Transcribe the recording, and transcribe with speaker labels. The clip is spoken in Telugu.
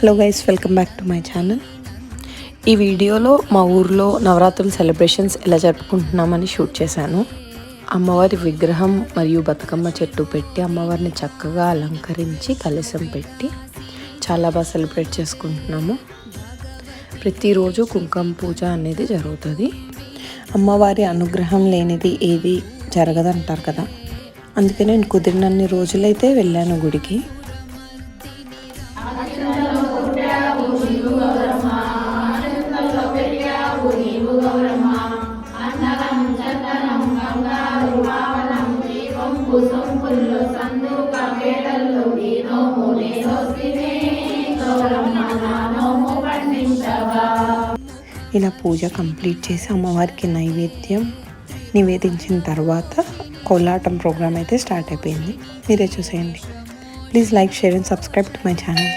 Speaker 1: Hello guys, welcome back to my channel. ఈ వీడియోలో మా ఊర్లో నవరాత్రుల సెలబ్రేషన్స్ ఎలా జరుపుకుంటున్నామని షూట్ చేశాను. అమ్మవారి విగ్రహం మరియు బతుకమ్మ చెట్టు పెట్టి అమ్మవారిని చక్కగా అలంకరించి కలశం పెట్టి చాలా బాగా సెలబ్రేట్ చేసుకుంటున్నాము. ప్రతిరోజు కుంకుమ పూజ అనేది జరుగుతుంది. అమ్మవారి అనుగ్రహం లేనిది ఏది జరగదంటారు కదా, అందుకే నేను కుదిరినన్ని రోజులైతే వెళ్ళాను గుడికి. ఇలా పూజ కంప్లీట్ చేసి అమ్మవారికి నివేదించిన తర్వాత కోలాటం ప్రోగ్రామ్ అయితే స్టార్ట్ అయిపోయింది. మీరే చూసేయండి. Please like, share and subscribe to my channel.